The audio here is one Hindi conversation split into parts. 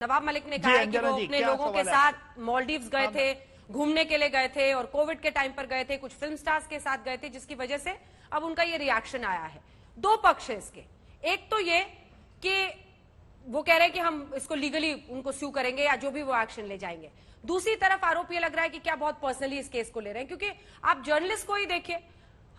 नवाब मलिक ने कहा है कि वो अपने लोगों के साथ मालदीव्स गए थे, घूमने के लिए गए थे और कोविड के टाइम पर गए थे, कुछ फिल्म स्टार्स के साथ गए थे, जिसकी वजह से अब उनका ये रिएक्शन आया है। दो पक्ष है इसके। एक तो ये कि वो कह रहे हैं कि हम इसको लीगली उनको स्यू करेंगे या जो भी वो एक्शन ले जाएंगे। दूसरी तरफ आरोप ये लग रहा है कि क्या बहुत पर्सनली इस केस को ले रहे हैं, क्योंकि आप जर्नलिस्ट को ही देखिए,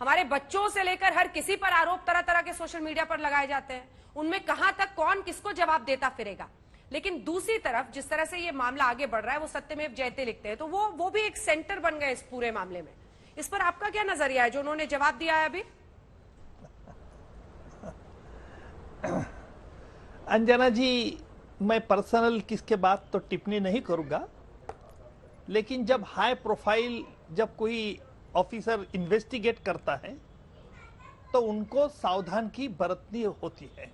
हमारे बच्चों से लेकर हर किसी पर आरोप तरह तरह के सोशल मीडिया पर लगाए जाते हैं, उनमें कहां तक कौन किसको जवाब देता फिरेगा। लेकिन दूसरी तरफ जिस तरह से ये मामला आगे बढ़ रहा है, वो सत्यमेव जयते लिखते हैं, तो वो भी एक सेंटर बन गए इस पूरे मामले में। इस पर आपका क्या नजरिया है जो उन्होंने जवाब दिया है अभी? अंजना जी, मैं पर्सनल किसके बात तो टिप्पणी नहीं करूंगा, लेकिन जब हाई प्रोफाइल जब कोई ऑफिसर इन्वेस्टिगेट करता है तो उनको सावधान की बरतनी होती है।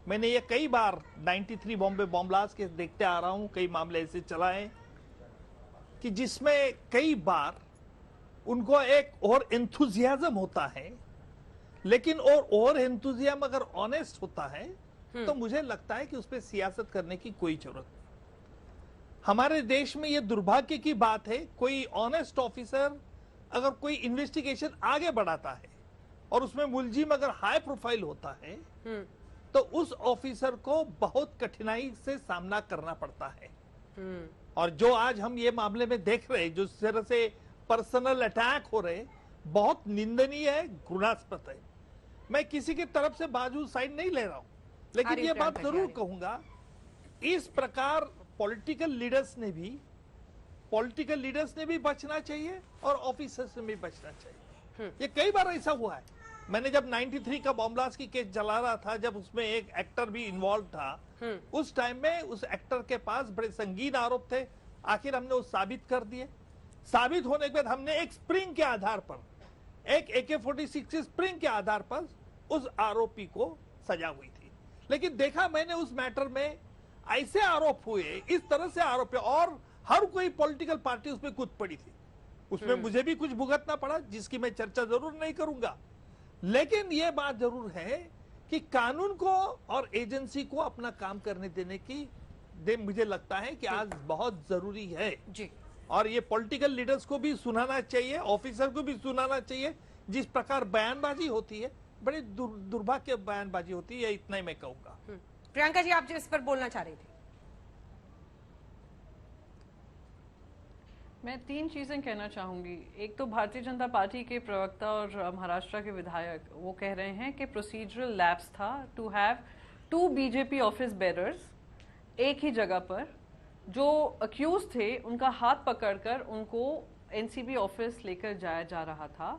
मैंने ये कई बार 93 बॉम्बे बॉम्ब ब्लास्ट के देखते आ रहा हूं, कई मामले ऐसे चलाए कि जिसमें कई बार उनको एक और एंथुजियाज्म होता है, लेकिन और एंथुजियाज्म अगर ऑनेस्ट होता है तो मुझे लगता है कि उस पर सियासत करने की कोई जरूरत नहीं। हमारे देश में यह दुर्भाग्य की बात है, कोई ऑनेस्ट ऑफिसर अगर कोई इन्वेस्टिगेशन आगे बढ़ाता है और उसमें मुलजिम अगर हाई प्रोफाइल होता है तो उस ऑफिसर को बहुत कठिनाई से सामना करना पड़ता है। और जो आज हम ये मामले में देख रहे हैं, जो इस तरह से पर्सनल अटैक हो रहे, बहुत निंदनीय है, घृणास्पद है। मैं किसी की तरफ से बाजू साइड नहीं ले रहा हूं, लेकिन ये बात जरूर कहूंगा, इस प्रकार पॉलिटिकल लीडर्स ने भी बचना चाहिए और ऑफिसर्स ने भी बचना चाहिए। ये कई बार ऐसा हुआ है। मैंने जब 93 का बॉम्ब ब्लास्ट की केस चला रहा था, जब उसमें एक एक्टर भी इन्वॉल्व था, उस टाइम में उस एक्टर के पास बड़े संगीन आरोप थे। आखिर हमने वो साबित कर दिए। साबित होने के बाद हमने एक स्प्रिंग के आधार पर, एक AK-46 स्प्रिंग के आधार पर उस आरोपी को सजा हुई थी। लेकिन देखा मैंने उस मैटर में ऐसे आरोप हुए, इस तरह से आरोप, और हर कोई पॉलिटिकल पार्टी उसमें कूद पड़ी थी। उसमें मुझे भी कुछ भुगतना पड़ा, जिसकी मैं चर्चा जरूर नहीं करूंगा। लेकिन यह बात जरूर है कि कानून को और एजेंसी को अपना काम करने देने की मुझे लगता है कि आज बहुत जरूरी है जी। और ये पॉलिटिकल लीडर्स को भी सुनाना चाहिए, ऑफिसर को भी सुनाना चाहिए। जिस प्रकार बयानबाजी होती है, बड़ी दुर्भाग्य बयानबाजी होती है, इतना ही मैं कहूंगा। प्रियंका जी, आप जो इस पर बोलना चाह रही थी। मैं तीन चीजें कहना चाहूंगी। एक तो भारतीय जनता पार्टी के प्रवक्ता और महाराष्ट्र के विधायक वो कह रहे हैं कि प्रोसीजरल लैप्स था to have 2 BJP office bearers एक ही जगह पर, जो अक्यूज थे उनका हाथ पकड़कर उनको एनसीबी ऑफिस लेकर जाया जा रहा था,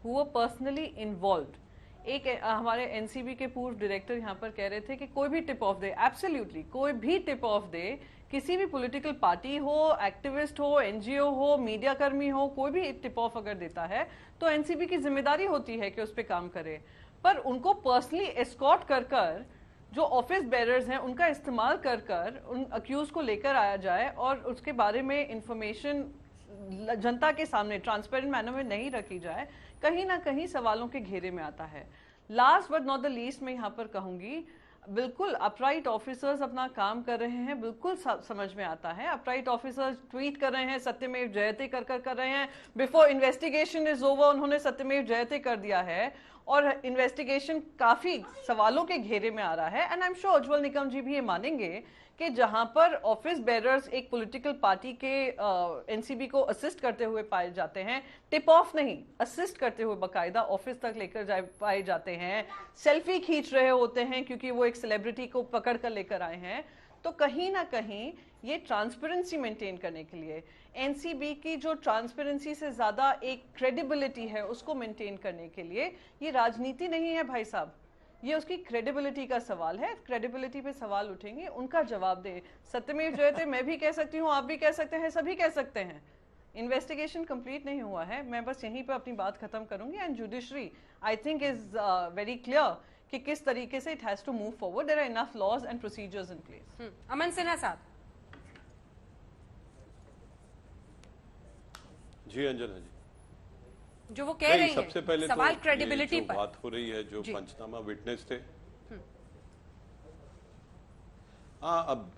हु वर पर्सनली इन्वॉल्व्ड। एक हमारे एनसीबी के पूर्व डायरेक्टर यहाँ पर कह रहे थे कि कोई भी टिप ऑफ दे, एब्सोल्युटली कोई भी टिप ऑफ दे, किसी भी पॉलिटिकल पार्टी हो, एक्टिविस्ट हो, एनजीओ हो, मीडिया कर्मी हो, कोई भी टिप ऑफ अगर देता है तो एनसीबी की जिम्मेदारी होती है कि उस पर काम करे। पर उनको पर्सनली एस्कॉर्ट कर कर जो ऑफिस बेरर्स हैं उनका इस्तेमाल कर कर उन अक्यूज को लेकर आया जाए और उसके बारे में इंफॉर्मेशन जनता के सामने ट्रांसपेरेंट मैनर में नहीं रखी जाए, कहीं ना कहीं सवालों के घेरे में आता है। Last but not the least मैं यहाँ पर कहूंगी, बिल्कुल अपराइट ऑफिसर्स अपना काम कर रहे हैं, बिल्कुल समझ में आता है। अपराइट ऑफिसर्स ट्वीट कर रहे हैं, सत्यमेव जयते कर रहे हैं। बिफोर इन्वेस्टिगेशन इज ओवर उन्होंने सत्यमेव जयते कर दिया है और इन्वेस्टिगेशन काफी सवालों के घेरे में आ रहा है। And I am sure Ujjwal Nikam जी भी ये मानेंगे कि जहां पर ऑफिस बेरर्स एक पॉलिटिकल पार्टी के एनसीबी को असिस्ट करते हुए पाए जाते हैं, टिप ऑफ नहीं, असिस्ट करते हुए बकायदा ऑफिस तक लेकर पाए जाते हैं, सेल्फी खींच रहे होते हैं क्योंकि वो एक सेलिब्रिटी को पकड़ कर लेकर आए हैं, तो कहीं ना कहीं ये ट्रांसपेरेंसी मेंटेन करने के लिए, एनसीबी की जो ट्रांसपेरेंसी से ज्यादा एक क्रेडिबिलिटी है उसको मेंटेन करने के लिए, ये राजनीति नहीं है भाई साहब, ये उसकी क्रेडिबिलिटी का सवाल है। क्रेडिबिलिटी पे सवाल उठेंगे, उनका जवाब दे। सत्यमेव जयते मैं भी कह सकती हूँ, आप भी कह सकते हैं, सभी कह सकते हैं। इन्वेस्टिगेशन कंप्लीट नहीं हुआ है, मैं बस यहीं पे अपनी बात खत्म करूंगी। And judiciary I think is very clear कि किस तरीके से it has to move forward. There are enough laws and procedures in place. Aman Sinha साहब। जी अंजना जी, जो वो कह रही हैं, सबसे पहले सवाल तो क्रेडिबिलिटी पर बात हो रही है, जो पंचनामा विटनेस थे, हाँ, अब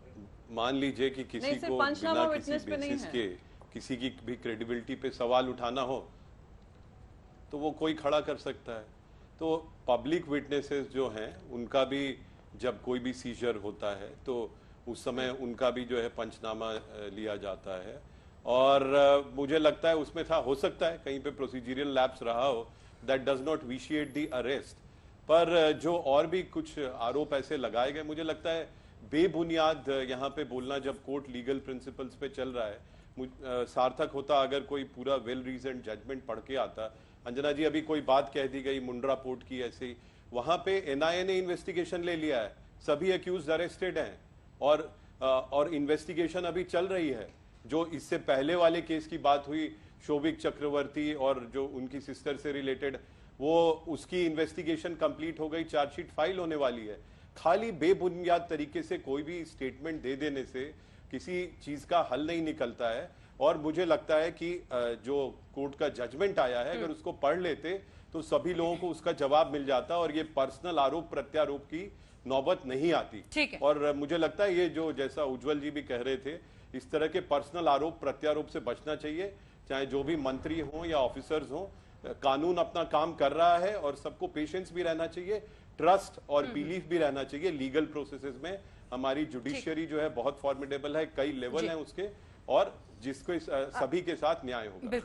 मान लीजिए कि किसी नहीं, सिर्फ को पंचनामा बिना किसी witness पे नहीं बेसिस है। के किसी की भी क्रेडिबिलिटी पे सवाल उठाना हो तो वो कोई खड़ा कर सकता है। तो पब्लिक विटनेसेस जो हैं उनका भी जब कोई भी सीजर होता है तो उस समय उनका भी जो है पंचनामा लिया जाता है। और मुझे लगता है उसमें था, हो सकता है कहीं पे प्रोसीजरल लैप्स रहा हो, that does not vitiate the arrest. पर जो और भी कुछ आरोप ऐसे लगाए गए, मुझे लगता है बेबुनियाद यहाँ पे बोलना, जब कोर्ट लीगल प्रिंसिपल्स पे चल रहा है, सार्थक होता अगर कोई पूरा वेल रीजन जजमेंट पढ़ के आता। अंजना जी, अभी कोई बात कह दी गई मुंड्रा पोर्ट की, ऐसी वहां पे एनआईए ने इन्वेस्टिगेशन ले लिया है, सभी अक्यूज अरेस्टेड हैं और इन्वेस्टिगेशन अभी चल रही है। जो इससे पहले वाले केस की बात हुई, शोभिक चक्रवर्ती और जो उनकी सिस्टर से रिलेटेड, वो उसकी इन्वेस्टिगेशन कंप्लीट हो गई, चार्जशीट फाइल होने वाली है। खाली बेबुनियाद तरीके से कोई भी स्टेटमेंट दे देने से किसी चीज का हल नहीं निकलता है। और मुझे लगता है कि जो कोर्ट का जजमेंट आया है, अगर उसको पढ़ लेते तो सभी लोगों को उसका जवाब मिल जाता और ये पर्सनल आरोप प्रत्यारोप की नौबत नहीं आती। ठीक है। और मुझे लगता है ये जो, जैसा उज्जवल जी भी कह रहे थे, इस तरह के पर्सनल आरोप प्रत्यारोप से बचना चाहिए, चाहे जो भी मंत्री हों या ऑफिसर्स हों। कानून अपना काम कर रहा है और सबको पेशेंस भी रहना चाहिए, ट्रस्ट और बिलीफ भी रहना चाहिए लीगल प्रोसेसेस में। हमारी जुडिशियरी जो है बहुत फॉर्मिडेबल है, कई लेवल हैं उसके, और जिसको सभी के साथ न्याय होगा। बिल्कुल।